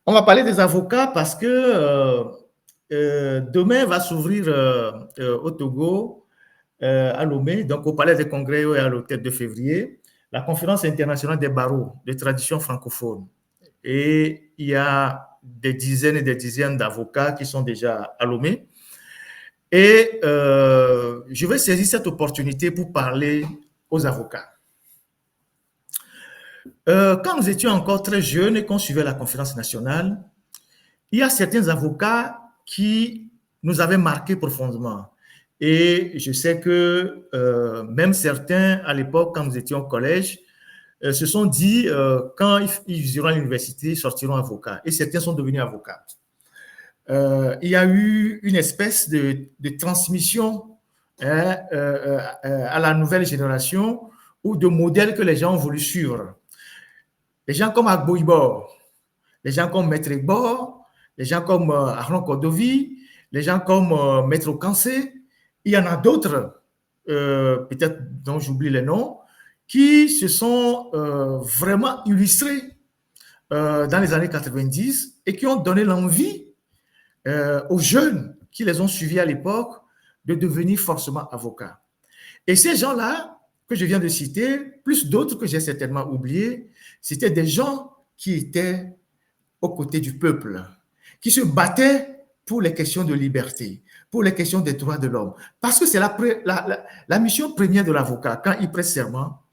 On va parler des avocats parce que demain va s'ouvrir au Togo, à Lomé, donc au Palais des Congrès et à l'hôtel de février, la conférence internationale des barreaux de tradition francophone. Et il y a des dizaines et des dizaines d'avocats qui sont déjà à Lomé. Et je vais saisir cette opportunité pour parler aux avocats. Quand nous étions encore très jeunes et qu'on suivait la conférence nationale, il y a certains avocats qui nous avaient marqués profondément. Et je sais que même certains, à l'époque, quand nous étions au collège, se sont dit, quand ils iront à l'université, ils sortiront avocats. Et certains sont devenus avocats. Il y a eu une espèce de transmission à la nouvelle génération ou de modèles que les gens ont voulu suivre. Les gens comme Agbo Ibor, les gens comme Maître Ibor, les gens comme Arnaud Kodovi, les gens comme Maître Kansé. Il y en a d'autres, peut-être dont j'oublie les noms, qui se sont vraiment illustrés dans les années 90 et qui ont donné l'envie aux jeunes qui les ont suivis à l'époque de devenir forcément avocats. Et ces gens-là, que je viens de citer, plus d'autres que j'ai certainement oubliés, c'était des gens qui étaient aux côtés du peuple, qui se battaient pour les questions de liberté, pour les questions des droits de l'homme. Parce que c'est la mission première de l'avocat. Quand il prête serment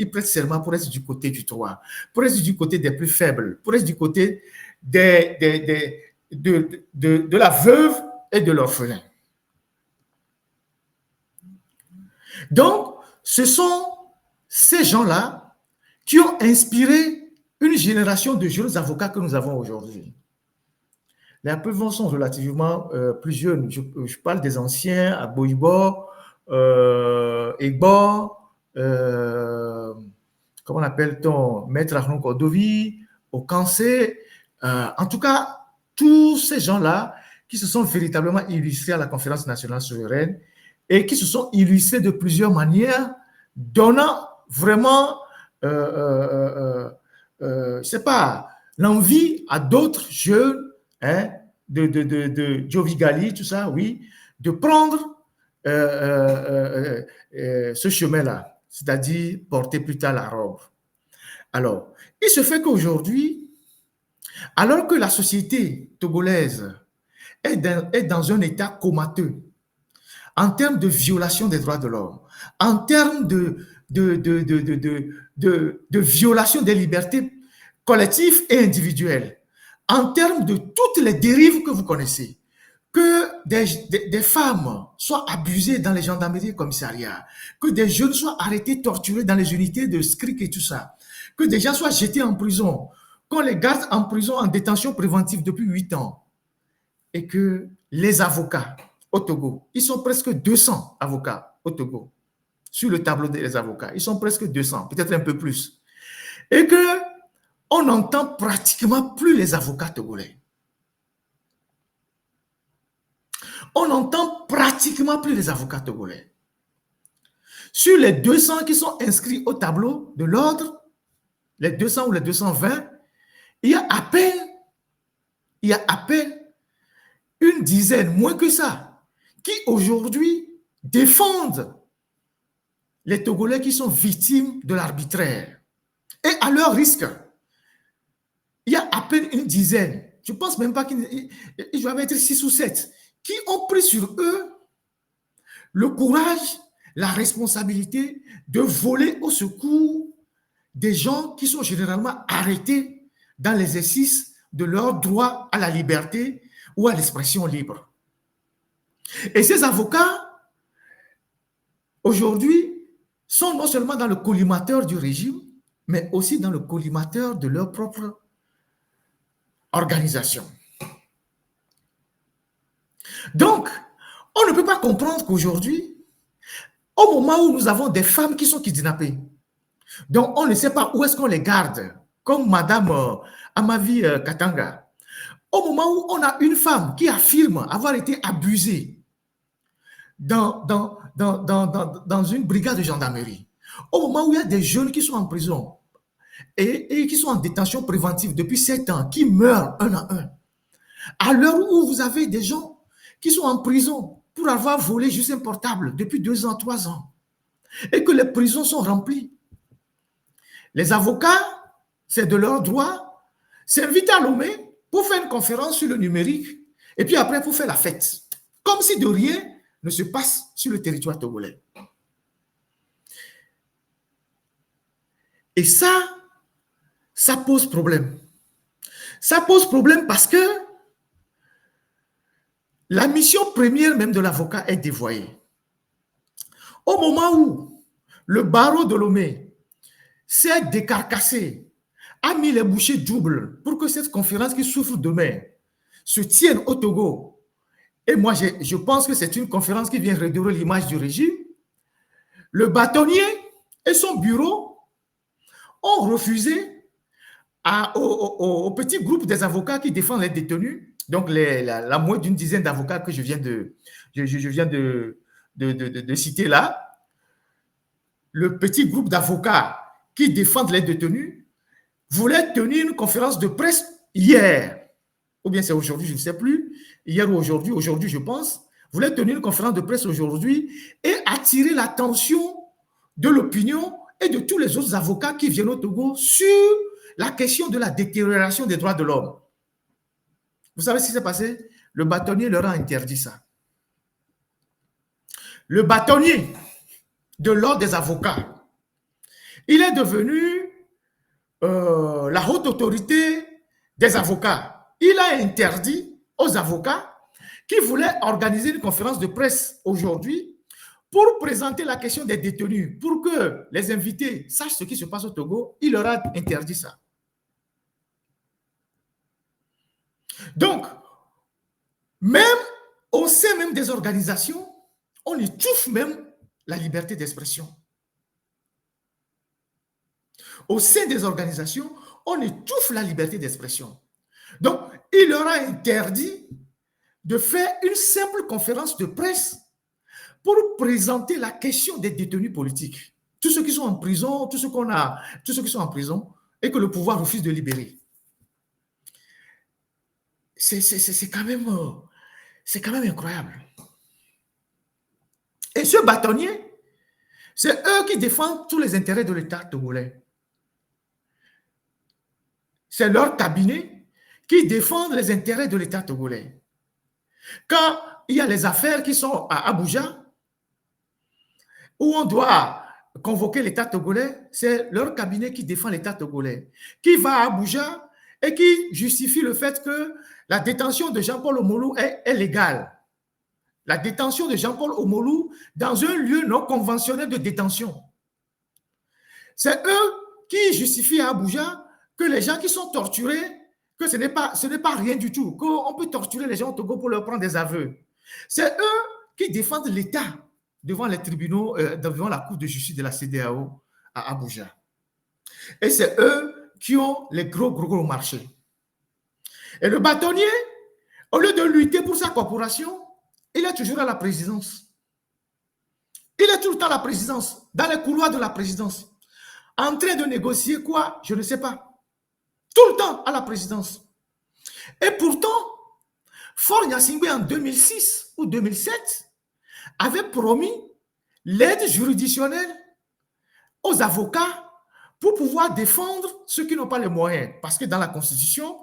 pour être du côté du droit, pour être du côté des plus faibles, pour être du côté de la veuve et de l'orphelin. Donc, ce sont ces gens-là qui ont inspiré une génération de jeunes avocats que nous avons aujourd'hui. Les peu sont relativement plus jeunes. Je parle des anciens, Agbo Ibor, Egbo, comment appelle-t-on, Maître Arnaud Kodovi, Okansé, en tout cas, tous ces gens-là qui se sont véritablement illustrés à la conférence nationale souveraine et qui se sont illustrés de plusieurs manières, donnant vraiment, je ne sais pas, l'envie à d'autres jeunes, hein, de Jovigali, tout ça, oui, de prendre ce chemin-là, c'est-à-dire porter plus tard la robe. Alors, il se fait qu'aujourd'hui, alors que la société togolaise est dans un état comateux, en termes de violation des droits de l'homme, en termes de violation des libertés collectives et individuelles, en termes de toutes les dérives que vous connaissez, que des femmes soient abusées dans les gendarmeries et commissariats, que des jeunes soient arrêtés, torturés dans les unités de SCRIC et tout ça, que des gens soient jetés en prison, qu'on les garde en prison en détention préventive depuis 8 ans, et que les avocats au Togo, ils sont presque 200 avocats au Togo, sur le tableau des avocats, ils sont presque 200, peut-être un peu plus, et que on n'entend pratiquement plus les avocats togolais. On n'entend pratiquement plus les avocats togolais. Sur les 200 qui sont inscrits au tableau de l'ordre, les 200 ou les 220, il y a à peine une dizaine, moins que ça, qui aujourd'hui défendent les Togolais qui sont victimes de l'arbitraire. Et à leur risque, il y a à peine une dizaine, je ne pense même pas qu'il doivent être 6 ou 7, qui ont pris sur eux le courage, la responsabilité de voler au secours des gens qui sont généralement arrêtés dans l'exercice de leur droit à la liberté ou à l'expression libre. Et ces avocats, aujourd'hui, sont non seulement dans le collimateur du régime, mais aussi dans le collimateur de leur propre organisation. Donc, on ne peut pas comprendre qu'aujourd'hui, au moment où nous avons des femmes qui sont kidnappées, donc on ne sait pas où est-ce qu'on les garde, comme Madame Amavi Katanga, au moment où on a une femme qui affirme avoir été abusée dans une brigade de gendarmerie, au moment où il y a des jeunes qui sont en prison et qui sont en détention préventive depuis 7 ans, qui meurent un à un, À l'heure où vous avez des gens qui sont en prison pour avoir volé juste un portable depuis 2 ans, 3 ans, et que les prisons sont remplies. Les avocats, c'est de leur droit, s'invitent à Lomé pour faire une conférence sur le numérique, et puis après pour faire la fête, comme si de rien ne se passe sur le territoire togolais. Et ça pose problème. Ça pose problème parce que la mission première même de l'avocat est dévoyée. Au moment où le barreau de Lomé s'est décarcassé, a mis les bouchées doubles pour que cette conférence qui s'ouvre demain se tienne au Togo. Et moi, je pense que c'est une conférence qui vient redorer l'image du régime. Le bâtonnier et son bureau ont refusé au petit groupe des avocats qui défendent les détenus, donc la moins d'une dizaine d'avocats que je viens de citer là, le petit groupe d'avocats qui défendent les détenus voulait tenir une conférence de presse hier, ou bien c'est aujourd'hui, je ne sais plus, hier ou aujourd'hui je pense, voulait tenir une conférence de presse aujourd'hui et attirer l'attention de l'opinion et de tous les autres avocats qui viennent au Togo sur la question de la détérioration des droits de l'homme. Vous savez ce qui s'est passé? Le bâtonnier leur a interdit ça. Le bâtonnier de l'ordre des avocats, il est devenu la haute autorité des avocats. Il a interdit aux avocats qui voulaient organiser une conférence de presse aujourd'hui pour présenter la question des détenus, pour que les invités sachent ce qui se passe au Togo. Il leur a interdit ça. Donc, même au sein même des organisations, on étouffe même la liberté d'expression. Au sein des organisations, on étouffe la liberté d'expression. Donc, il leur a interdit de faire une simple conférence de presse pour présenter la question des détenus politiques. Tous ceux qui sont en prison, tous ceux qui sont en prison et que le pouvoir refuse de libérer. C'est quand même incroyable. Et ce bâtonnier, c'est eux qui défendent tous les intérêts de l'État togolais. C'est leur cabinet qui défend les intérêts de l'État togolais. Quand il y a les affaires qui sont à Abuja, où on doit convoquer l'État togolais, c'est leur cabinet qui défend l'État togolais, qui va à Abuja et qui justifie le fait que la détention de Jean-Paul Omolou est légale. La détention de Jean-Paul Omolou dans un lieu non conventionnel de détention. C'est eux qui justifient à Abuja que les gens qui sont torturés, que ce n'est pas rien du tout, qu'on peut torturer les gens au Togo pour leur prendre des aveux. C'est eux qui défendent l'État devant les tribunaux, devant la Cour de justice de la CEDEAO à Abuja. Et c'est eux qui ont les gros marchés. Et le bâtonnier, au lieu de lutter pour sa corporation, il est toujours à la présidence. Il est tout le temps à la présidence, dans les couloirs de la présidence, en train de négocier quoi, je ne sais pas. Tout le temps à la présidence. Et pourtant, Faure Gnassingbé en 2006 ou 2007 avait promis l'aide juridictionnelle aux avocats pour pouvoir défendre ceux qui n'ont pas les moyens. Parce que dans la Constitution,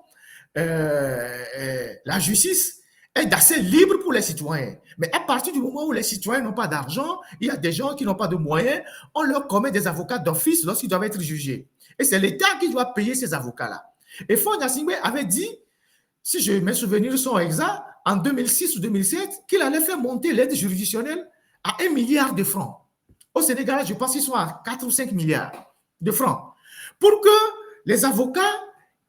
la justice est assez libre pour les citoyens. Mais à partir du moment où les citoyens n'ont pas d'argent, il y a des gens qui n'ont pas de moyens, on leur commet des avocats d'office lorsqu'ils doivent être jugés. Et c'est l'État qui doit payer ces avocats-là. Et Faure Gnassingbé avait dit, si mes souvenirs sont exacts, en 2006 ou 2007, qu'il allait faire monter l'aide juridictionnelle à 1 milliard de francs. Au Sénégal, je pense qu'ils sont à 4 ou 5 milliards de francs. Pour que les avocats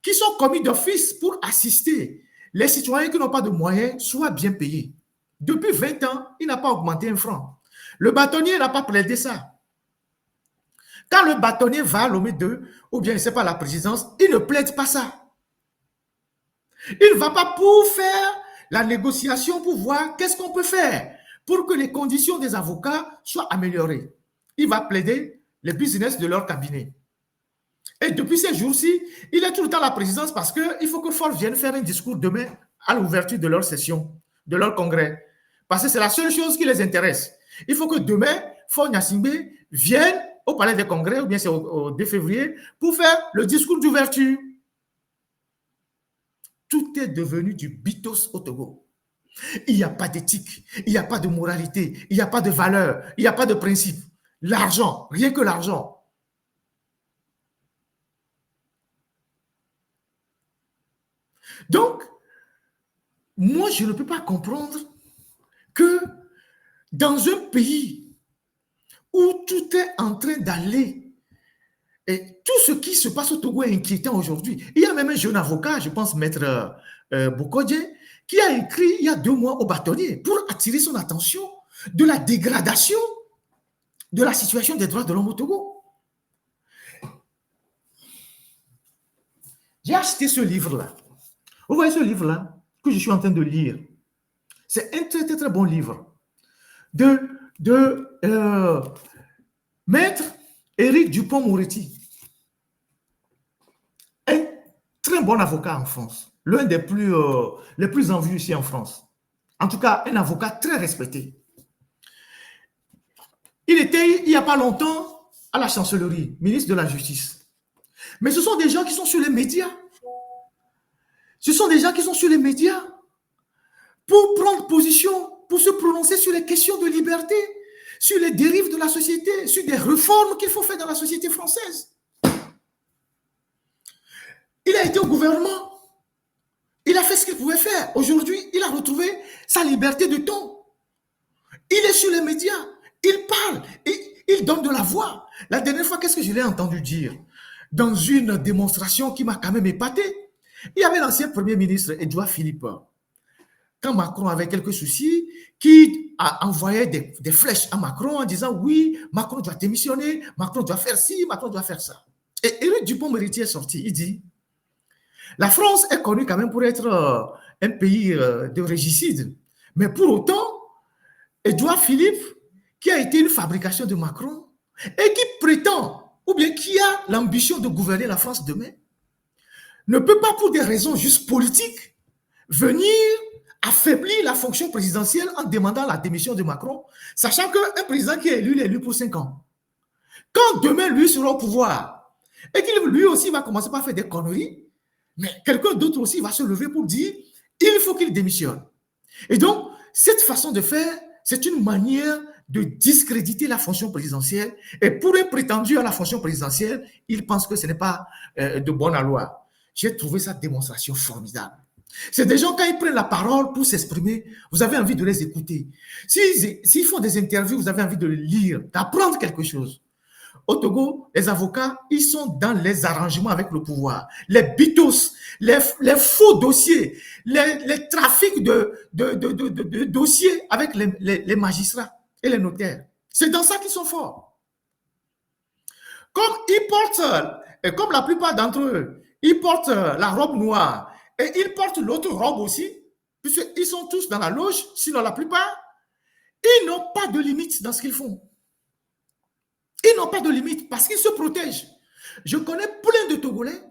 qui sont commis d'office pour assister les citoyens qui n'ont pas de moyens soient bien payés. Depuis 20 ans, il n'a pas augmenté un franc. Le bâtonnier n'a pas plaidé ça. Quand le bâtonnier va à Lomé 2, ou bien, je ne sais pas, la présidence, il ne plaide pas ça. Il ne va pas pour faire la négociation pour voir qu'est-ce qu'on peut faire pour que les conditions des avocats soient améliorées. Il va plaider le business de leur cabinet. Et depuis ces jours-ci, il est tout le temps à la présidence parce qu'il faut que Faure vienne faire un discours demain à l'ouverture de leur session, de leur congrès. Parce que c'est la seule chose qui les intéresse. Il faut que demain, Faure Gnassingbé vienne au palais des congrès, ou bien c'est au 2 février, pour faire le discours d'ouverture. Tout est devenu du bitos au Togo. Il n'y a pas d'éthique, il n'y a pas de moralité, il n'y a pas de valeur, il n'y a pas de principe. L'argent, rien que l'argent. Donc, moi, je ne peux pas comprendre que dans un pays où tout est en train d'aller, et tout ce qui se passe au Togo est inquiétant aujourd'hui. Il y a même un jeune avocat, je pense maître Bokodje, qui a écrit il y a 2 mois au bâtonnier pour attirer son attention de la dégradation de la situation des droits de l'homme au Togo. J'ai acheté ce livre-là. Vous voyez ce livre-là que je suis en train de lire. C'est un très, très, très bon livre de maître Éric Dupond-Moretti. Un très bon avocat en France. L'un des les plus en vue ici en France. En tout cas, un avocat très respecté. Il était, il n'y a pas longtemps, à la chancellerie, ministre de la Justice. Mais ce sont des gens qui sont sur les médias. Ce sont des gens qui sont sur les médias pour prendre position, pour se prononcer sur les questions de liberté, sur les dérives de la société, sur des réformes qu'il faut faire dans la société française. Il a été au gouvernement. Il a fait ce qu'il pouvait faire. Aujourd'hui, il a retrouvé sa liberté de ton. Il est sur les médias. Il parle. Il donne de la voix. La dernière fois, qu'est-ce que je l'ai entendu dire? Dans une démonstration qui m'a quand même épaté. Il y avait l'ancien Premier ministre, Édouard Philippe. Quand Macron avait quelques soucis, qui a envoyé des flèches à Macron en disant oui, Macron doit démissionner, Macron doit faire ci, Macron doit faire ça. Et Éric Dupond-Moretti est sorti. Il dit la France est connue quand même pour être un pays de régicide. Mais pour autant, Édouard Philippe, qui a été une fabrication de Macron, et qui prétend, ou bien qui a l'ambition de gouverner la France demain, ne peut pas, pour des raisons juste politiques, venir affaiblir la fonction présidentielle en demandant la démission de Macron, sachant qu'un président qui est élu, il est élu pour 5 ans. Quand demain, lui sera au pouvoir, et qu'il lui aussi va commencer par faire des conneries, mais quelqu'un d'autre aussi va se lever pour dire il faut qu'il démissionne. Et donc, cette façon de faire, c'est une manière de discréditer la fonction présidentielle. Et pour un prétendu à la fonction présidentielle, il pense que ce n'est pas de bonne loi. J'ai trouvé cette démonstration formidable. C'est des gens, quand ils prennent la parole pour s'exprimer, vous avez envie de les écouter. S'ils font des interviews, vous avez envie de les lire, d'apprendre quelque chose. Au Togo, les avocats, ils sont dans les arrangements avec le pouvoir. Les bitos, les faux dossiers, les trafics de dossiers avec les magistrats et les notaires. C'est dans ça qu'ils sont forts. Comme ils portent, et comme la plupart d'entre eux, ils portent la robe noire et ils portent l'autre robe aussi, puisqu'ils sont tous dans la loge, sinon la plupart, ils n'ont pas de limite dans ce qu'ils font. Ils n'ont pas de limite parce qu'ils se protègent. Je connais plein de Togolais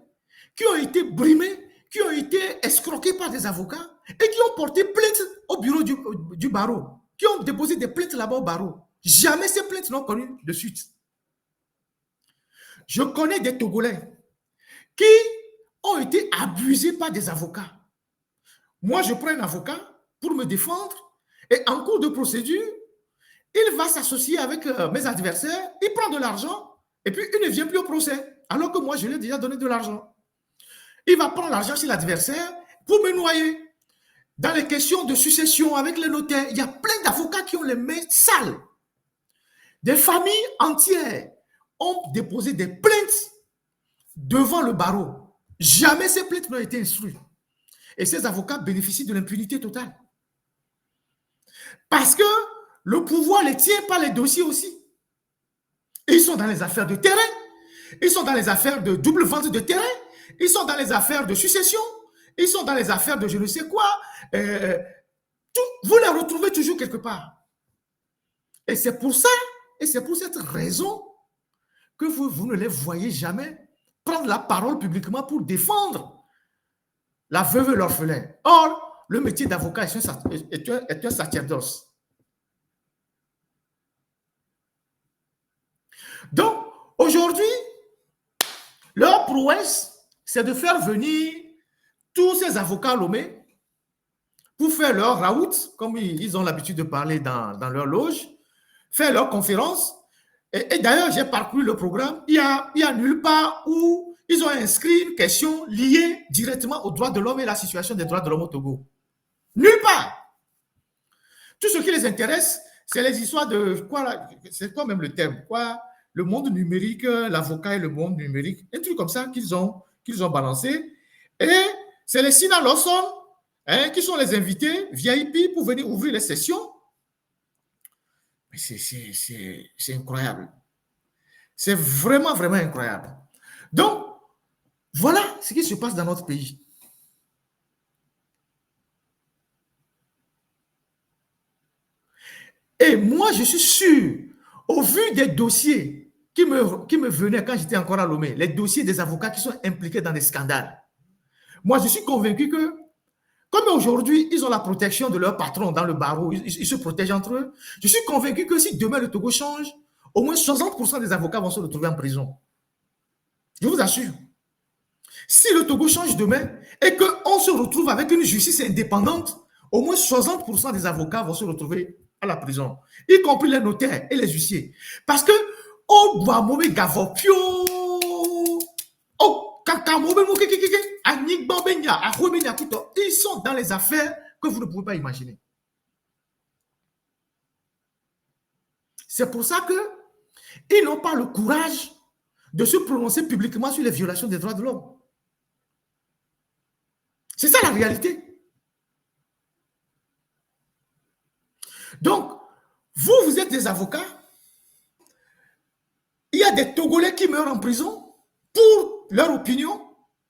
qui ont été brimés, qui ont été escroqués par des avocats et qui ont porté plainte au bureau du barreau, qui ont déposé des plaintes là-bas au barreau. Jamais ces plaintes n'ont connu de suite. Je connais des Togolais qui ont été abusés par des avocats. Moi, je prends un avocat pour me défendre et en cours de procédure, il va s'associer avec mes adversaires, il prend de l'argent et puis il ne vient plus au procès, alors que moi, je lui ai déjà donné de l'argent. Il va prendre l'argent chez l'adversaire pour me noyer. Dans les questions de succession avec les notaires, il y a plein d'avocats qui ont les mains sales. Des familles entières ont déposé des plaintes devant le barreau. Jamais ces plaintes n'ont été instruites. Et ces avocats bénéficient de l'impunité totale. Parce que le pouvoir les tient par les dossiers aussi. Ils sont dans les affaires de terrain. Ils sont dans les affaires de double vente de terrain. Ils sont dans les affaires de succession. Ils sont dans les affaires de je ne sais quoi. Vous les retrouvez toujours quelque part. Et c'est pour ça, et c'est pour cette raison que vous ne les voyez jamais prendre la parole publiquement pour défendre la veuve et l'orphelin. Or, le métier d'avocat est un sacerdoce. Donc, aujourd'hui, leur prouesse, c'est de faire venir tous ces avocats Lomé pour faire leur raout, comme ils ont l'habitude de parler dans leur loge, faire leur conférence. Et d'ailleurs, j'ai parcouru le programme. Il y a nulle part où ils ont inscrit une question liée directement aux droits de l'homme et la situation des droits de l'homme au Togo. Nulle part. Tout ce qui les intéresse, c'est les histoires de quoi, c'est quoi même le thème, quoi, le monde numérique, l'avocat et le monde numérique, un truc comme ça qu'ils ont balancé. Et c'est les Sina Lawson qui sont les invités VIP pour venir ouvrir les sessions. Mais c'est incroyable. C'est vraiment, vraiment incroyable. Donc, voilà ce qui se passe dans notre pays. Et moi, je suis sûr, au vu des dossiers qui me venaient quand j'étais encore à Lomé, les dossiers des avocats qui sont impliqués dans des scandales, moi, je suis convaincu que, comme aujourd'hui, ils ont la protection de leur patron dans le barreau, ils se protègent entre eux, je suis convaincu que si demain le Togo change, au moins 60% des avocats vont se retrouver en prison. Je vous assure. Si le Togo change demain et qu'on se retrouve avec une justice indépendante, au moins 60% des avocats vont se retrouver à la prison, y compris les notaires et les huissiers. Parce que, oh, doit mauvais gavopio, oh, ils sont dans les affaires que vous ne pouvez pas imaginer. C'est pour ça qu'ils n'ont pas le courage de se prononcer publiquement sur les violations des droits de l'homme. C'est ça la réalité. Donc, vous êtes des avocats. Il y a des Togolais qui meurent en prison pour leur opinion.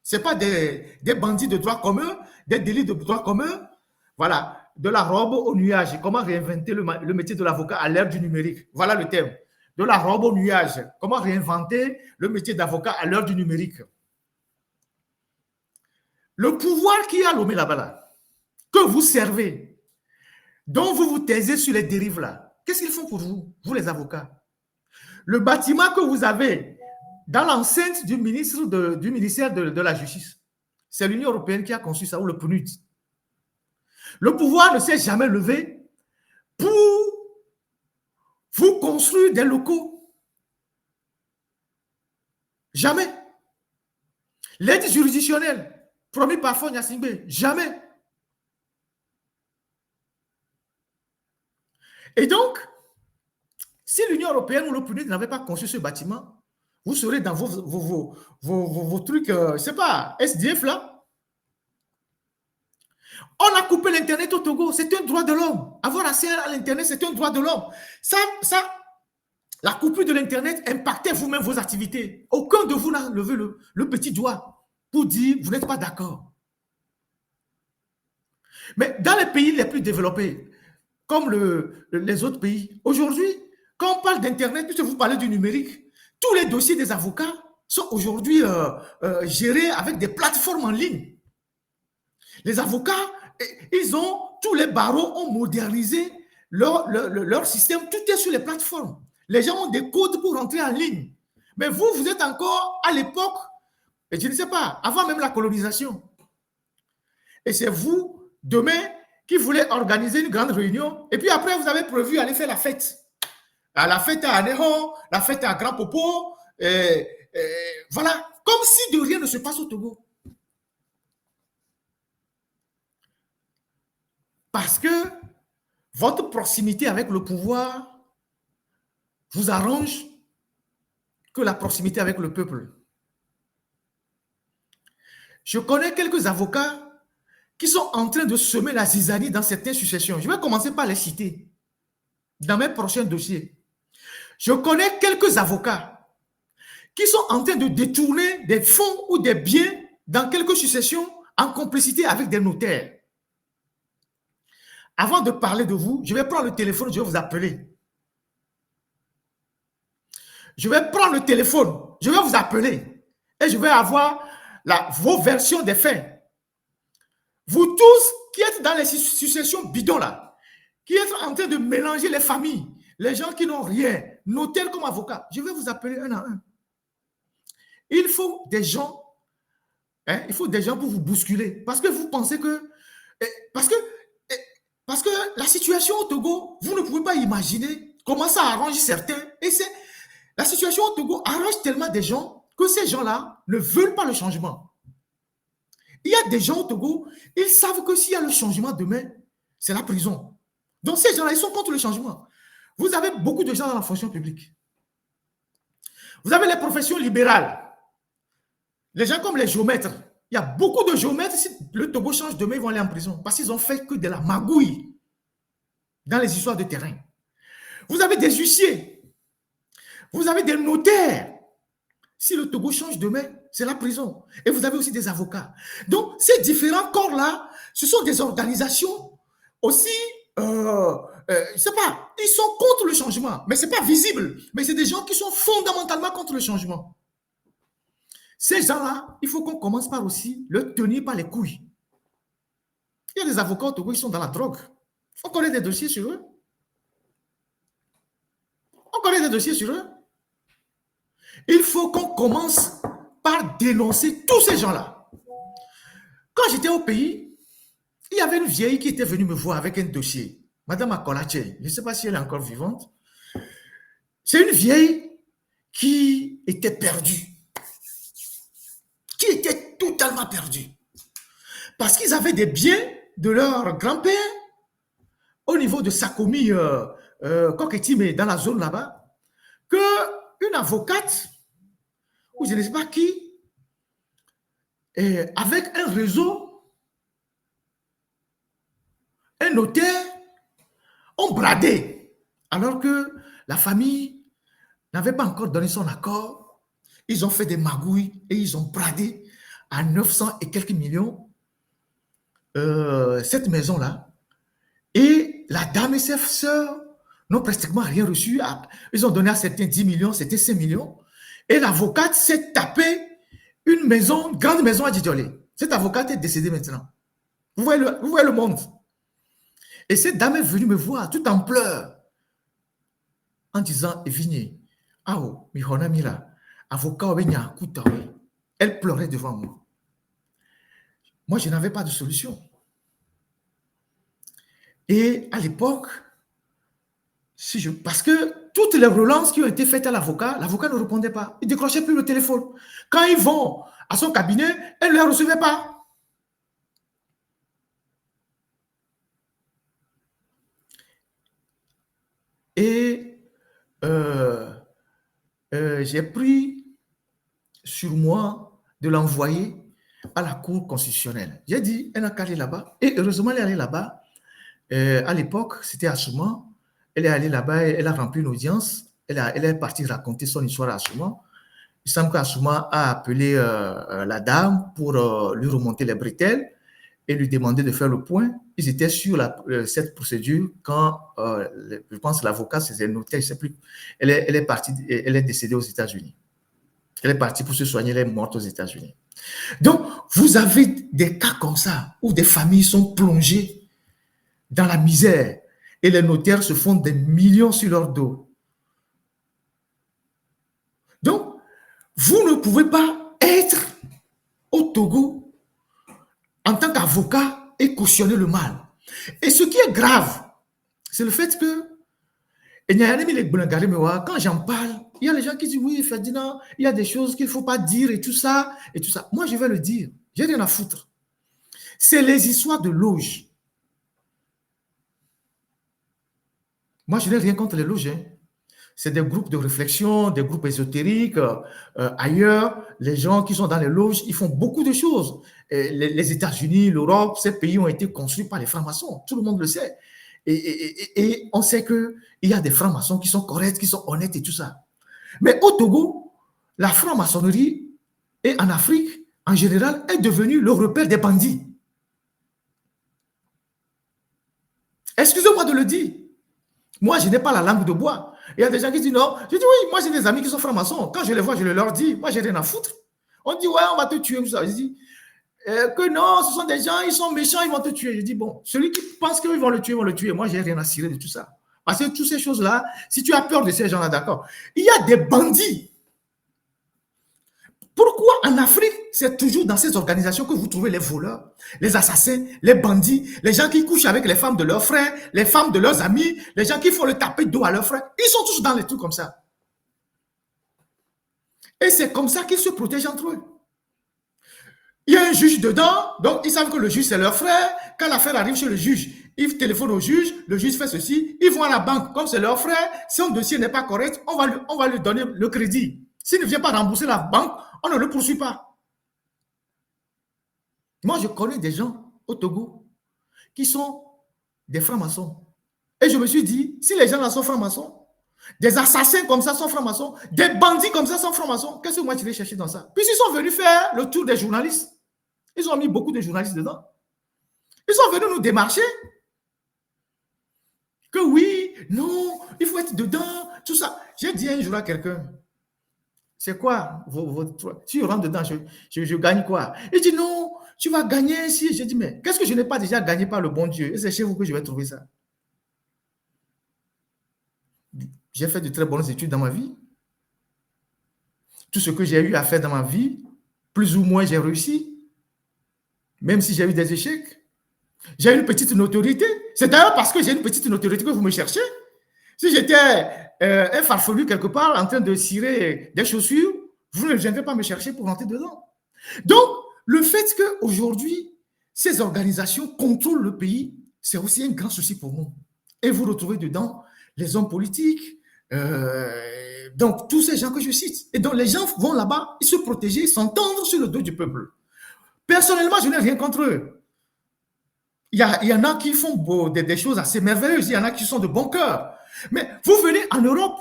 Ce n'est pas des bandits de droit commun, des délits de droit commun. Voilà, de la robe au nuage. Comment réinventer le métier de l'avocat à l'ère du numérique? Voilà le thème. De la robe au nuage. Comment réinventer le métier d'avocat à l'heure du numérique? Le pouvoir qui a Lomé là-bas, que vous servez, dont vous vous taisez sur les dérives là, qu'est-ce qu'ils font pour vous, les avocats? Le bâtiment que vous avez dans l'enceinte du ministère de la Justice, c'est l'Union européenne qui a conçu ça, ou le PNUD. Le pouvoir ne s'est jamais levé pour vous construire des locaux. Jamais. L'aide juridictionnelle, promis par Fonya Singbe, jamais. Et donc, si l'Union européenne ou le PNUD n'avait pas conçu ce bâtiment, vous serez dans vos trucs, je ne sais pas, SDF là. On a coupé l'Internet au Togo, c'est un droit de l'homme. Avoir accès à l'Internet, c'est un droit de l'homme. Ça, la coupure de l'Internet impactait vous-même vos activités. Aucun de vous n'a levé le petit doigt pour dire vous n'êtes pas d'accord. Mais dans les pays les plus développés, comme les autres pays, aujourd'hui, quand on parle d'Internet, puisque vous parlez du numérique, tous les dossiers des avocats sont aujourd'hui gérés avec des plateformes en ligne. Les avocats, tous les barreaux ont modernisé leur système, tout est sur les plateformes. Les gens ont des codes pour rentrer en ligne. Mais vous êtes encore à l'époque, et je ne sais pas, avant même la colonisation. Et c'est vous, demain, qui voulez organiser une grande réunion, et puis après, vous avez prévu aller faire la fête. La fête à Anéron, la fête à Grand Popo, voilà, comme si de rien ne se passe au Togo. Parce que votre proximité avec le pouvoir vous arrange que la proximité avec le peuple. Je connais quelques avocats qui sont en train de semer la zizanie dans certaines successions. Je vais commencer par les citer dans mes prochains dossiers. Je connais quelques avocats qui sont en train de détourner des fonds ou des biens dans quelques successions en complicité avec des notaires. Avant de parler de vous, je vais prendre le téléphone, je vais vous appeler. Je vais prendre le téléphone, je vais vous appeler et je vais avoir vos versions des faits. Vous tous qui êtes dans les successions bidons là, qui est en train de mélanger les familles, les gens qui n'ont rien, notaires comme avocats, je vais vous appeler un à un. Il faut des gens, il faut des gens pour vous bousculer, parce que vous pensez que, parce que la situation au Togo, vous ne pouvez pas imaginer comment ça arrange certains, et c'est la situation au Togo arrange tellement des gens que ces gens-là ne veulent pas le changement. Il y a des gens au Togo, ils savent que s'il y a le changement demain, c'est la prison. Donc ces gens-là, ils sont contre le changement. Vous avez beaucoup de gens dans la fonction publique. Vous avez les professions libérales. Les gens comme les géomètres. Il y a beaucoup de géomètres, si le Togo change demain, ils vont aller en prison parce qu'ils ont fait que de la magouille dans les histoires de terrain. Vous avez des huissiers. Vous avez des notaires. Si le Togo change demain, c'est la prison. Et vous avez aussi des avocats. Donc, ces différents corps-là, ce sont des organisations aussi, je sais pas, ils sont contre le changement, mais ce n'est pas visible. Mais c'est des gens qui sont fondamentalement contre le changement. Ces gens-là, il faut qu'on commence par aussi le tenir par les couilles. Il y a des avocats au Togo qui sont dans la drogue. On connaît des dossiers sur eux. On connaît des dossiers sur eux. Il faut qu'on commence par dénoncer tous ces gens-là. Quand j'étais au pays, il y avait une vieille qui était venue me voir avec un dossier. Madame Akolache, je ne sais pas si elle est encore vivante. C'est une vieille qui était perdue. Qui était totalement perdue. Parce qu'ils avaient des biens de leur grand-père au niveau de Sakomi, Koketime, dans la zone là-bas, qu'une avocate, ou je ne sais pas qui, avec un réseau, un notaire, ont bradé, alors que la famille n'avait pas encore donné son accord. Ils ont fait des magouilles et ils ont bradé à 900 et quelques millions cette maison-là. Et la dame et ses sœurs n'ont pratiquement rien reçu. Ils ont donné à certains 10 millions, c'était 5 millions. Et l'avocate s'est tapée une maison, une grande maison à Djidjolé. Cette avocate est décédée maintenant. Vous voyez le monde. Et cette dame est venue me voir tout en pleurs, en disant, Evigné, Ao, Mihona Mira, avocat, elle pleurait devant moi. Moi, je n'avais pas de solution. Et à l'époque, parce que toutes les relances qui ont été faites à l'avocat ne répondait pas. Il ne décrochait plus le téléphone. Quand ils vont à son cabinet, elle ne les recevait pas. Et j'ai pris sur moi de l'envoyer à la Cour constitutionnelle. J'ai dit, elle n'a qu'à aller là-bas. Et heureusement, elle est allée là-bas. À l'époque, c'était Assouman. Elle est allée là-bas, elle a rempli une audience. Elle est partie raconter son histoire à Assouman. Il semble qu'Assouman a appelé la dame pour lui remonter les bretelles et lui demander de faire le point. Ils étaient sur cette procédure quand, je pense, l'avocat s'est noté, je ne sais plus. Elle est partie, elle est décédée aux États-Unis. Elle est partie pour se soigner, elle est morte aux États-Unis. Donc, vous avez des cas comme ça où des familles sont plongées dans la misère et les notaires se font des millions sur leur dos. Donc, vous ne pouvez pas être au Togo en tant qu'avocat et cautionner le mal. Et ce qui est grave, c'est le fait que quand j'en parle, il y a les gens qui disent oui, Ferdinand, il y a des choses qu'il ne faut pas dire et tout ça, et tout ça. Moi, je vais le dire. J'ai rien à foutre. C'est les histoires de loges. Moi, je n'ai rien contre les loges. C'est des groupes de réflexion, des groupes ésotériques. Ailleurs, les gens qui sont dans les loges, ils font beaucoup de choses. Les États-Unis, l'Europe, ces pays ont été construits par les francs-maçons. Tout le monde le sait. Et on sait qu'il y a des francs-maçons qui sont corrects, qui sont honnêtes et tout ça. Mais au Togo, la franc-maçonnerie, et en Afrique, en général, est devenue le repère des bandits. Excusez-moi de le dire. Moi, je n'ai pas la langue de bois. Il y a des gens qui disent non. Je dis oui, moi j'ai des amis qui sont francs-maçons. Quand je les vois, je leur dis, moi j'ai rien à foutre. On dit ouais, on va te tuer. Je dis, que non, ce sont des gens, ils sont méchants, ils vont te tuer. Je dis, bon, celui qui pense qu'ils vont le tuer, vont le tuer. Moi, je n'ai rien à cirer de tout ça. Parce que toutes ces choses-là, si tu as peur de ces gens-là, d'accord. Il y a des bandits. Pourquoi en Afrique, c'est toujours dans ces organisations que vous trouvez les voleurs, les assassins, les bandits, les gens qui couchent avec les femmes de leurs frères, les femmes de leurs amis, les gens qui font le tapis d'eau à leurs frères. Ils sont tous dans les trucs comme ça. Et c'est comme ça qu'ils se protègent entre eux. Il y a un juge dedans, donc ils savent que le juge c'est leur frère. Quand l'affaire arrive chez le juge, ils téléphonent au juge, le juge fait ceci, ils vont à la banque, comme c'est leur frère, si son dossier n'est pas correct, on va lui donner le crédit. S'il ne vient pas rembourser la banque, on ne le poursuit pas. Moi, je connais des gens au Togo qui sont des francs-maçons. Et je me suis dit, si les gens là sont francs-maçons, des assassins comme ça sont francs-maçons, des bandits comme ça sont francs-maçons, qu'est-ce que moi tu vas chercher dans ça? Puis ils sont venus faire le tour des journalistes. Ils ont mis beaucoup de journalistes dedans. Ils sont venus nous démarcher. Que oui, non, il faut être dedans, tout ça. J'ai dit un jour à quelqu'un, c'est quoi si je rentre dedans, je gagne quoi? Il dit non, tu vas gagner ici. J'ai dit, mais qu'est-ce que je n'ai pas déjà gagné par le bon Dieu? Et c'est chez vous que je vais trouver ça. J'ai fait de très bonnes études dans ma vie. Tout ce que j'ai eu à faire dans ma vie, plus ou moins, j'ai réussi. Même si j'ai eu des échecs. J'ai une petite notoriété. C'est d'ailleurs parce que j'ai une petite notoriété que vous me cherchez. Si j'étais un farfelu quelque part en train de cirer des chaussures, vous ne viendrez pas me chercher pour rentrer dedans. Donc, le fait qu'aujourd'hui, ces organisations contrôlent le pays, c'est aussi un grand souci pour nous. Et vous retrouvez dedans les hommes politiques, donc tous ces gens que je cite. Et donc, les gens vont là-bas, ils se protéger, s'entendre sur le dos du peuple. Personnellement, je n'ai rien contre eux. Il y en a qui font des choses assez merveilleuses, il y en a qui sont de bon cœur. Mais vous venez en Europe,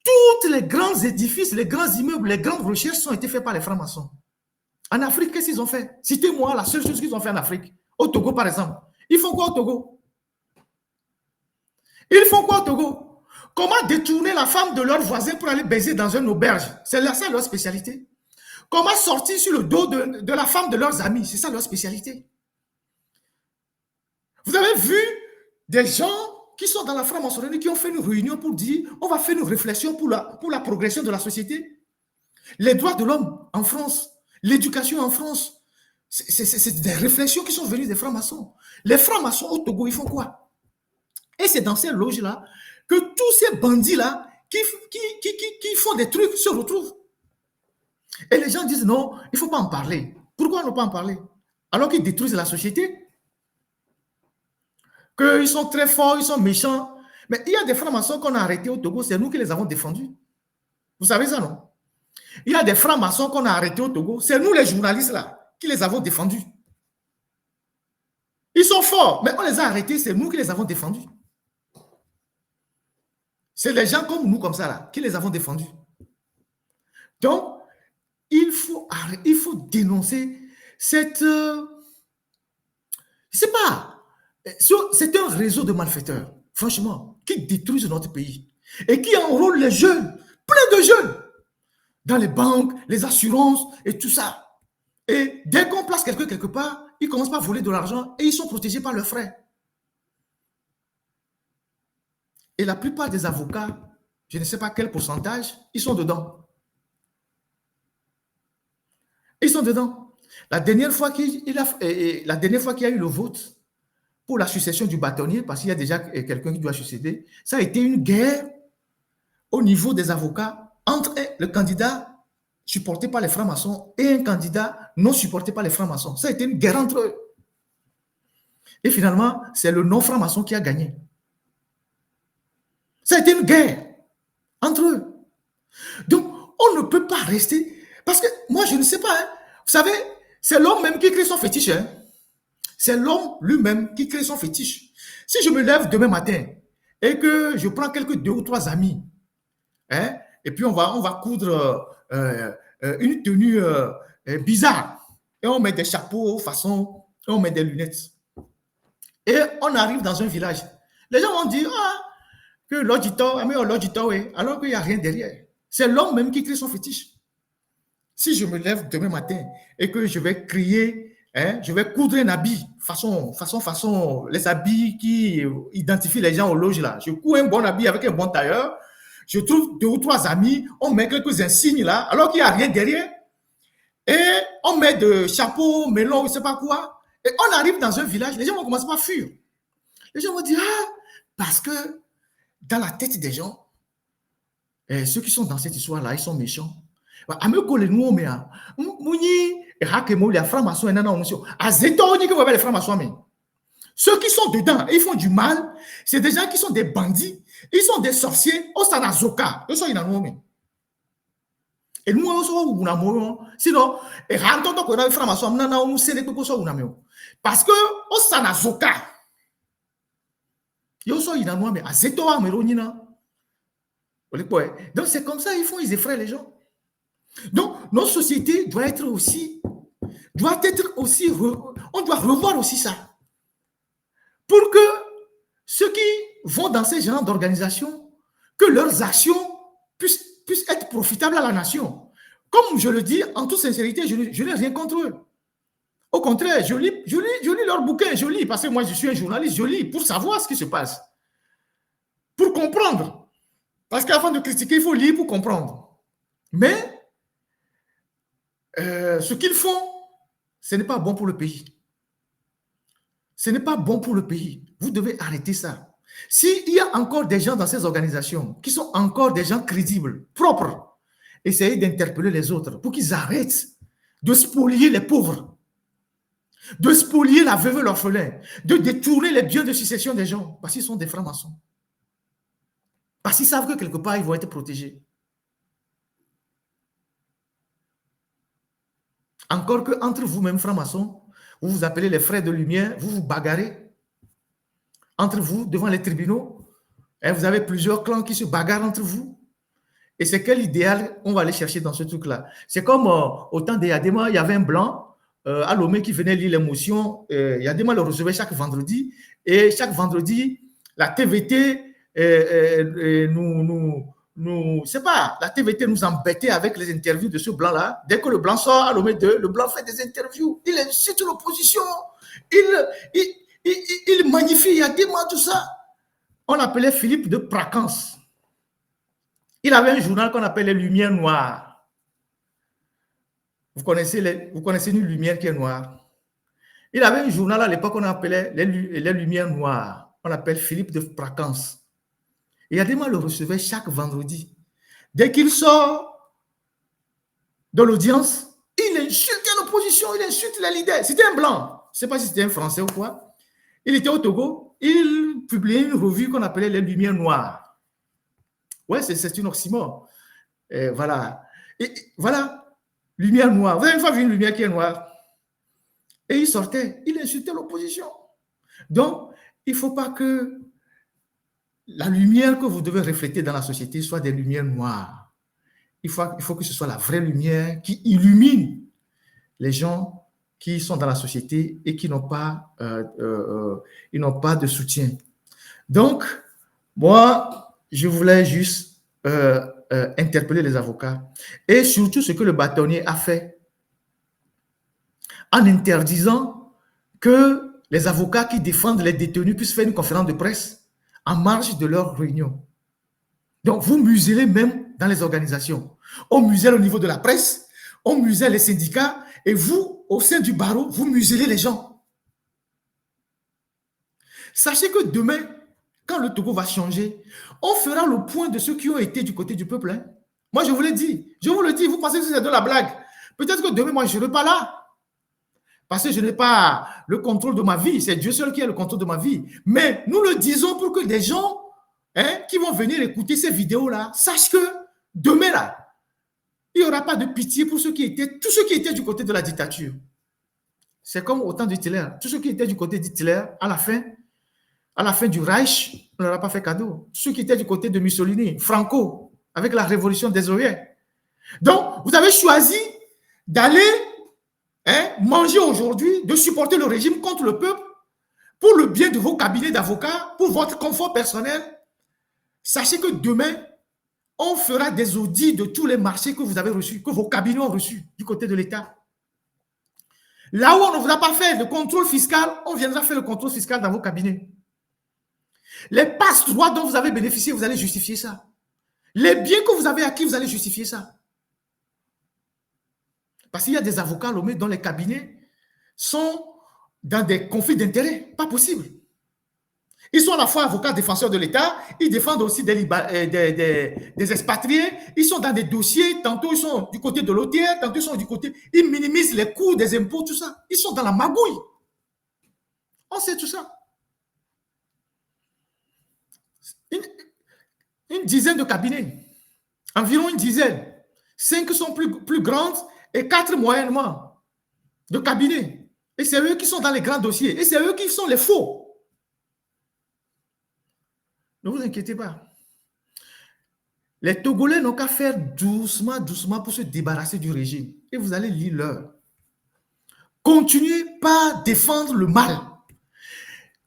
tous les grands édifices, les grands immeubles, les grandes recherches ont été faits par les francs-maçons. En Afrique, qu'est-ce qu'ils ont fait? Citez-moi la seule chose qu'ils ont fait en Afrique. Au Togo, par exemple. Ils font quoi au Togo? Ils font quoi au Togo? Comment détourner la femme de leur voisin pour aller baiser dans une auberge? C'est ça leur spécialité. Comment sortir sur le dos de la femme de leurs amis? C'est ça leur spécialité. Vous avez vu des gens qui sont dans la franc-maçonnerie qui ont fait une réunion pour dire on va faire une réflexion pour la progression de la société. Les droits de l'homme en France, l'éducation en France, c'est des réflexions qui sont venues des francs-maçons. Les francs-maçons au Togo, ils font quoi? Et c'est dans ces loges-là que tous ces bandits-là qui font des trucs se retrouvent. Et les gens disent non, il ne faut pas en parler. Pourquoi ne pas en parler? Alors qu'ils détruisent la société. Qu'ils sont très forts, ils sont méchants. Mais il y a des francs-maçons qu'on a arrêtés au Togo, c'est nous qui les avons défendus. Vous savez ça, non? Il y a des francs-maçons qu'on a arrêtés au Togo, c'est nous les journalistes là qui les avons défendus. Ils sont forts, mais on les a arrêtés, c'est nous qui les avons défendus. C'est les gens comme nous, comme ça là, qui les avons défendus. Donc, il faut dénoncer cette... je ne sais pas, c'est un réseau de malfaiteurs, franchement, qui détruisent notre pays et qui enrôlent les jeunes, plein de jeunes, dans les banques, les assurances et tout ça. Et dès qu'on place quelqu'un quelque part, ils commencent par voler de l'argent et ils sont protégés par leurs frères. Et la plupart des avocats, je ne sais pas quel pourcentage, ils sont dedans. Ils sont dedans. La dernière fois qu'il y a eu le vote pour la succession du bâtonnier, parce qu'il y a déjà quelqu'un qui doit succéder, ça a été une guerre au niveau des avocats entre le candidat supporté par les francs-maçons et un candidat non supporté par les francs-maçons. Ça a été une guerre entre eux. Et finalement, c'est le non-franc-maçon qui a gagné. Ça a été une guerre entre eux. Donc, on ne peut pas rester... Parce que moi, je ne sais pas. Hein. Vous savez, c'est l'homme même qui crée son fétiche. Hein. C'est l'homme lui-même qui crée son fétiche. Si je me lève demain matin et que je prends quelques 2 ou 3 amis, hein, et puis on va coudre une tenue bizarre, et on met des chapeaux façon, et on met des lunettes. Et on arrive dans un village. Les gens vont dire, que l'auditeur, alors qu'il n'y a rien derrière. C'est l'homme même qui crée son fétiche. Si je me lève demain matin et que je vais crier Hein, je vais coudre un habit, les habits qui identifient les gens au loge là. Je couds un bon habit avec un bon tailleur. Je trouve 2 ou 3 amis, on met quelques insignes là, alors qu'il n'y a rien derrière. Et on met de chapeaux, melons, je ne sais pas quoi. Et on arrive dans un village, les gens vont commencer par fuir. Les gens vont dire, ah, parce que dans la tête des gens, ceux qui sont dans cette histoire-là, ils sont méchants. Ceux qui sont dedans, ils font du mal, c'est des gens qui sont des bandits, ils sont des sorciers, au Sanazoka, ils sont inanimés. Et nous, on sommes sinon, parce que au Sanazoka, ils sont inanimés, à Zetoa, donc c'est comme ça, ils effraient les gens. Donc, notre société doit être aussi, on doit revoir aussi ça. Pour que ceux qui vont dans ces genres d'organisation, que leurs actions puissent être profitables à la nation. Comme je le dis, en toute sincérité, je n'ai rien contre eux. Au contraire, je lis leurs bouquins, je lis, parce que moi je suis un journaliste, je lis pour savoir ce qui se passe. Pour comprendre. Parce qu'avant de critiquer, il faut lire pour comprendre. Mais ce qu'ils font, ce n'est pas bon pour le pays. Ce n'est pas bon pour le pays. Vous devez arrêter ça. S'il y a encore des gens dans ces organisations qui sont encore des gens crédibles, propres, essayez d'interpeller les autres pour qu'ils arrêtent de spolier les pauvres, de spolier la veuve et l'orphelin, de détourner les biens de succession des gens, parce qu'ils sont des francs-maçons. Parce qu'ils savent que quelque part, ils vont être protégés. Encore qu'entre vous-même, francs-maçons, vous vous appelez les frères de lumière, vous vous bagarrez entre vous devant les tribunaux. Et vous avez plusieurs clans qui se bagarrent entre vous. Et c'est quel idéal on va aller chercher dans ce truc-là? C'est comme au temps de Yadema, il y avait un blanc à Lomé qui venait lire l'émotion. Yadema le recevait chaque vendredi. Et chaque vendredi, la TVT c'est pas, la TVT nous embêtait avec les interviews de ce blanc-là. Dès que le blanc sort à Lomé 2, le blanc fait des interviews. Il insulte l'opposition. Il magnifie Yadema, tout ça. On l'appelait Philippe de Pracance. Il avait un journal qu'on appelle les Lumières Noires. Vous connaissez une lumière qui est noire. Il avait un journal à l'époque qu'on appelait les Lumières Noires. On l'appelle Philippe de Pracance. Et Yadema le recevait chaque vendredi. Dès qu'il sort de l'audience, il insulte l'opposition, il insulte les leaders. C'était un blanc. Je ne sais pas si c'était un Français ou quoi. Il était au Togo. Il publiait une revue qu'on appelait les Lumières Noires. Ouais, c'est une oxymore. Voilà. Et voilà, lumière noire. Vous avez une fois vu une lumière qui est noire? Et il sortait, il insultait l'opposition. Donc, il ne faut pas que la lumière que vous devez refléter dans la société soit des lumières noires. Il faut que ce soit la vraie lumière qui illumine les gens qui sont dans la société et qui n'ont pas, de soutien. Donc, moi, je voulais juste interpeller les avocats et surtout ce que le bâtonnier a fait en interdisant que les avocats qui défendent les détenus puissent faire une conférence de presse en marge de leur réunion. Donc, vous muselez même dans les organisations. On muselle au niveau de la presse, on muselle les syndicats et vous, au sein du barreau, vous muselez les gens. Sachez que demain, quand le Togo va changer, on fera le point de ceux qui ont été du côté du peuple. Hein. Moi, je vous l'ai dit. Je vous le dis, vous pensez que c'est de la blague. Peut-être que demain, moi, je ne serai pas là. Parce que je n'ai pas le contrôle de ma vie. C'est Dieu seul qui a le contrôle de ma vie. Mais nous le disons pour que les gens qui vont venir écouter ces vidéos-là sachent que demain, là, il n'y aura pas de pitié pour tous ceux qui étaient du côté de la dictature. C'est comme au temps d'Hitler. Tous ceux qui étaient du côté d'Hitler, à la fin du Reich, on ne leur a pas fait cadeau. Tous ceux qui étaient du côté de Mussolini, Franco, avec la révolution des Oreilles. Donc, vous avez choisi d'aller manger aujourd'hui, de supporter le régime contre le peuple, pour le bien de vos cabinets d'avocats, pour votre confort personnel. Sachez que demain, on fera des audits de tous les marchés que vous avez reçus, que vos cabinets ont reçus du côté de l'État. Là où on ne vous a pas fait de contrôle fiscal, on viendra faire le contrôle fiscal dans vos cabinets. Les passe-droits dont vous avez bénéficié, vous allez justifier ça. Les biens que vous avez acquis, vous allez justifier ça. Parce qu'il y a des avocats à Lomé dont les cabinets sont dans des conflits d'intérêts. Pas possible. Ils sont à la fois avocats défenseurs de l'État, ils défendent aussi des expatriés, ils sont dans des dossiers, tantôt ils sont du côté de l'OTR, tantôt ils sont du côté, ils minimisent les coûts des impôts, tout ça. Ils sont dans la magouille. On sait tout ça. Une dizaine de cabinets, environ une dizaine. 5 sont plus grandes et 4 moyennement de cabinets. Et c'est eux qui sont dans les grands dossiers. Et c'est eux qui sont les faux. Ne vous inquiétez pas. Les Togolais n'ont qu'à faire doucement, doucement pour se débarrasser du régime. Et vous allez lire l'heure. Continuez par défendre le mal.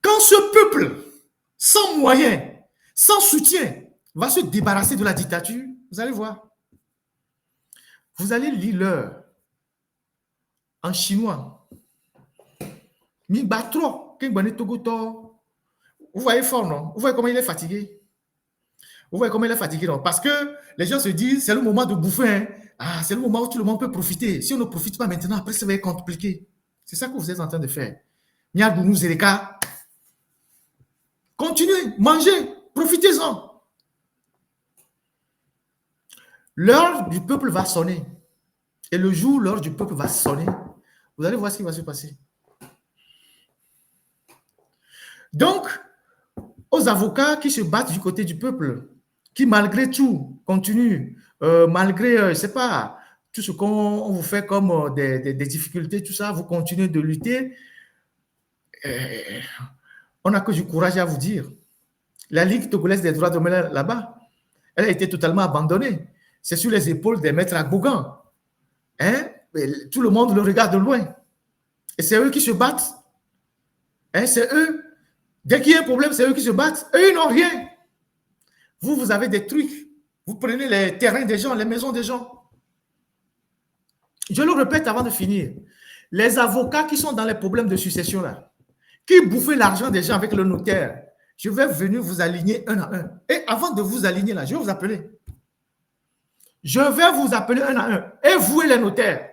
Quand ce peuple, sans moyens, sans soutien, va se débarrasser de la dictature, vous allez voir. Vous allez lire l'heure en chinois. Mibatro, Togoto. Vous voyez fort, non? Vous voyez comment il est fatigué? Vous voyez comment il est fatigué, non? Parce que les gens se disent, c'est le moment de bouffer. Hein? Ah, c'est le moment où tout le monde peut profiter. Si on ne profite pas maintenant, après, ça va être compliqué. C'est ça que vous êtes en train de faire. Niagoumou Zereka. Continuez, mangez, profitez-en. L'heure du peuple va sonner. Et le jour où l'heure du peuple va sonner, vous allez voir ce qui va se passer. Donc, aux avocats qui se battent du côté du peuple, qui malgré tout continuent, malgré, je ne sais pas, tout ce qu'on vous fait comme des difficultés, tout ça, vous continuez de lutter. On n'a que du courage à vous dire. La Ligue togolaise des droits de l'homme là-bas, elle a été totalement abandonnée. C'est sur les épaules des maîtres Agbougan. Hein? Tout le monde le regarde de loin. Et c'est eux qui se battent. Hein? C'est eux. Dès qu'il y a un problème, c'est eux qui se battent. Eux, ils n'ont rien. Vous, vous avez des trucs. Vous prenez les terrains des gens, les maisons des gens. Je le répète avant de finir. Les avocats qui sont dans les problèmes de succession, là, qui bouffent l'argent des gens avec le notaire, je vais venir vous aligner un à un. Et avant de vous aligner, là, je vais vous appeler. Je vais vous appeler un à un. Et vous et les notaires.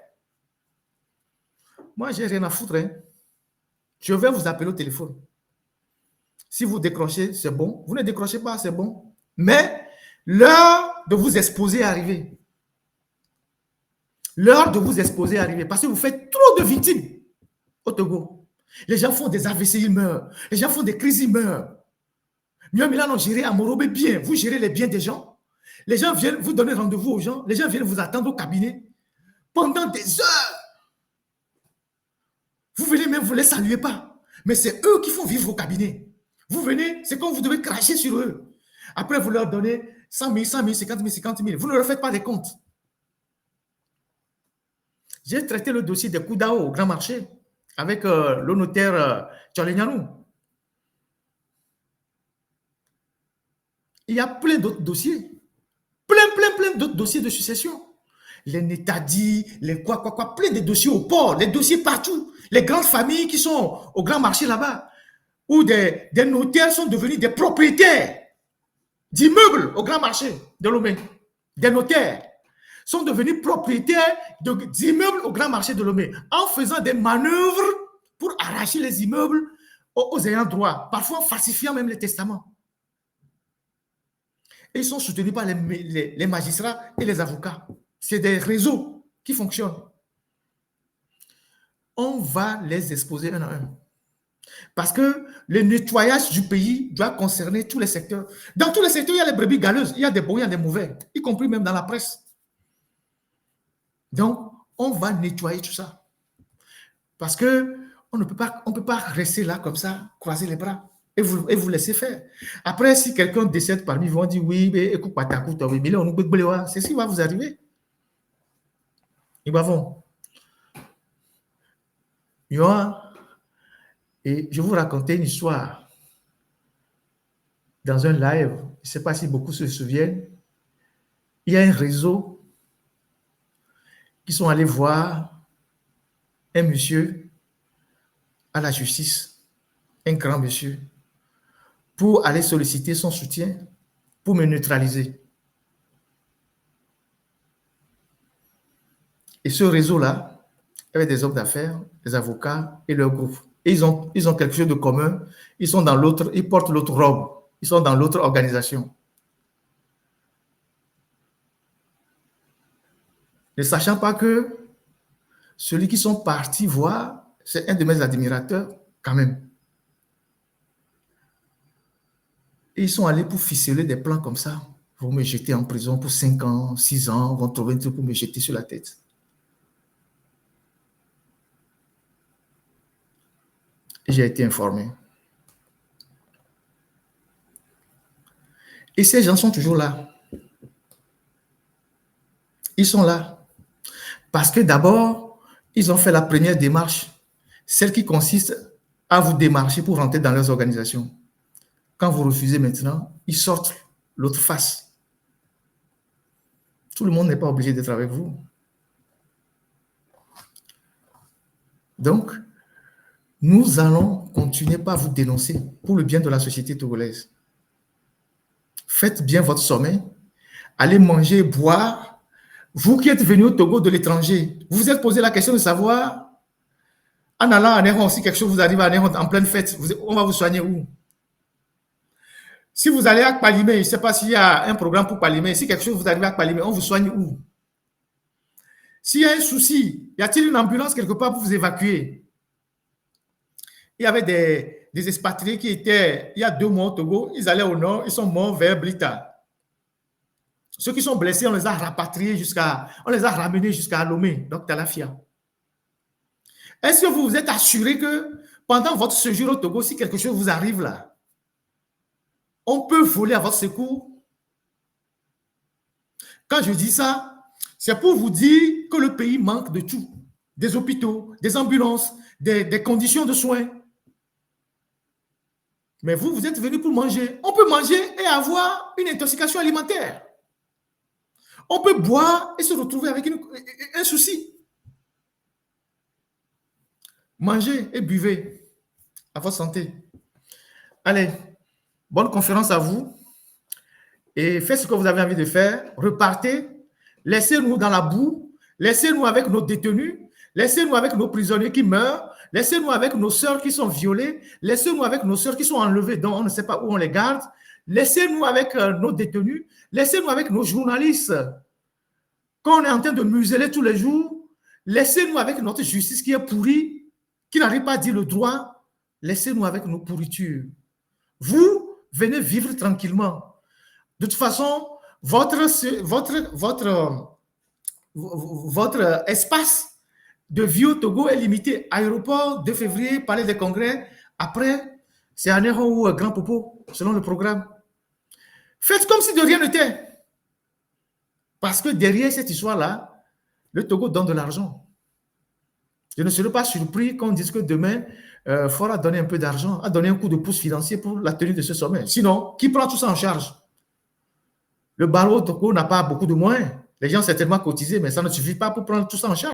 Moi, je n'ai rien à foutre. Hein. Je vais vous appeler au téléphone. Si vous décrochez, c'est bon. Vous ne décrochez pas, c'est bon. Mais l'heure de vous exposer est arrivée. L'heure de vous exposer est arrivée. Parce que vous faites trop de victimes au Togo. Les gens font des AVC, ils meurent. Les gens font des crises, ils meurent. Mieux, Milan, on gère à Morobé bien. Vous gérez les biens des gens. Les gens viennent vous donner rendez-vous aux gens. Les gens viennent vous attendre au cabinet pendant des heures. Vous venez même, vous ne les saluez pas. Mais c'est eux qui font vivre au cabinet. Vous venez, c'est comme vous devez cracher sur eux. Après, vous leur donnez 100 000, 100 000, 50 000, 50 000. Vous ne leur faites pas des comptes. J'ai traité le dossier des Koudao au Grand Marché avec le notaire Tcholenyanou. Il y a plein d'autres dossiers. Plein d'autres dossiers de succession. Les Netadi, les quoi, plein de dossiers au port, les dossiers partout. Les grandes familles qui sont au Grand Marché là-bas, où des notaires sont devenus des propriétaires d'immeubles au Grand Marché de Lomé. Des notaires sont devenus propriétaires d'immeubles au Grand Marché de Lomé en faisant des manœuvres pour arracher les immeubles aux ayants droit, parfois en falsifiant même les testaments. Et ils sont soutenus par les magistrats et les avocats. C'est des réseaux qui fonctionnent. On va les exposer un à un. Parce que le nettoyage du pays doit concerner tous les secteurs. Dans tous les secteurs, il y a les brebis galeuses, il y a des bons, il y a des mauvais, y compris même dans la presse. Donc, on va nettoyer tout ça. Parce qu'on ne peut pas rester là comme ça, croiser les bras et vous laisser faire. Après, si quelqu'un décède parmi vous, on dit oui, mais écoute, c'est ce qui va vous arriver. Ils vont. Et je vais vous raconter une histoire. Dans un live, je ne sais pas si beaucoup se souviennent, il y a un réseau qui sont allés voir un monsieur à la justice, un grand monsieur, pour aller solliciter son soutien, pour me neutraliser. Et ce réseau-là, avec des hommes d'affaires, des avocats et leur groupe. Et ils ont quelque chose de commun. Ils sont dans l'autre, ils portent l'autre robe. Ils sont dans l'autre organisation. Ne sachant pas que celui qui sont partis voir, c'est un de mes admirateurs, quand même. Et ils sont allés pour ficeler des plans comme ça. Vont me jeter en prison pour 5 ans, 6 ans, vont trouver un truc pour me jeter sur la tête. Et j'ai été informé. Et ces gens sont toujours là. Ils sont là. Parce que d'abord, ils ont fait la première démarche, celle qui consiste à vous démarcher pour rentrer dans leurs organisations. Quand vous refusez maintenant, ils sortent l'autre face. Tout le monde n'est pas obligé d'être avec vous. Donc, nous allons continuer par vous dénoncer pour le bien de la société togolaise. Faites bien votre sommeil. Allez manger, boire. Vous qui êtes venus au Togo de l'étranger, vous vous êtes posé la question de savoir, en allant à Néron, si quelque chose vous arrive à Néron en pleine fête, on va vous soigner où? Si vous allez à Palimé, je ne sais pas s'il y a un programme pour Palimé, si quelque chose vous arrive à Palimé, on vous soigne où? S'il y a un souci, y a-t-il une ambulance quelque part pour vous évacuer? Il y avait des expatriés qui étaient, il y a 2 mois au Togo, ils allaient au nord, ils sont morts vers Blita. Ceux qui sont blessés, on les a rapatriés on les a ramenés jusqu'à Lomé, donc Talafia. Est-ce que vous vous êtes assuré que pendant votre séjour au Togo, si quelque chose vous arrive là, on peut voler à votre secours? Quand je dis ça, c'est pour vous dire que le pays manque de tout. Des hôpitaux, des ambulances, des conditions de soins. Mais vous, vous êtes venus pour manger. On peut manger et avoir une intoxication alimentaire. On peut boire et se retrouver avec un souci. Mangez et buvez à votre santé. Allez, bonne conférence à vous. Et faites ce que vous avez envie de faire. Repartez. Laissez-nous dans la boue. Laissez-nous avec nos détenus. Laissez-nous avec nos prisonniers qui meurent. Laissez-nous avec nos sœurs qui sont violées. Laissez-nous avec nos sœurs qui sont enlevées, dont on ne sait pas où on les garde. Laissez-nous avec nos détenus. Laissez-nous avec nos journalistes qu'on est en train de museler tous les jours. Laissez-nous avec notre justice qui est pourrie, qui n'arrive pas à dire le droit. Laissez-nous avec nos pourritures. Vous, venez vivre tranquillement. De toute façon, votre espace de vie au Togo est limité. Aéroport, 2 février, palais des congrès. Après, c'est à Néron ou Grand Popo, selon le programme. Faites comme si de rien n'était. Parce que derrière cette histoire-là, le Togo donne de l'argent. Je ne serais pas surpris qu'on dise que demain, il faudra donner un peu d'argent, à donner un coup de pouce financier pour la tenue de ce sommet. Sinon, qui prend tout ça en charge? Le barreau au Togo n'a pas beaucoup de moyens. Les gens ont certainement cotisé, mais ça ne suffit pas pour prendre tout ça en charge.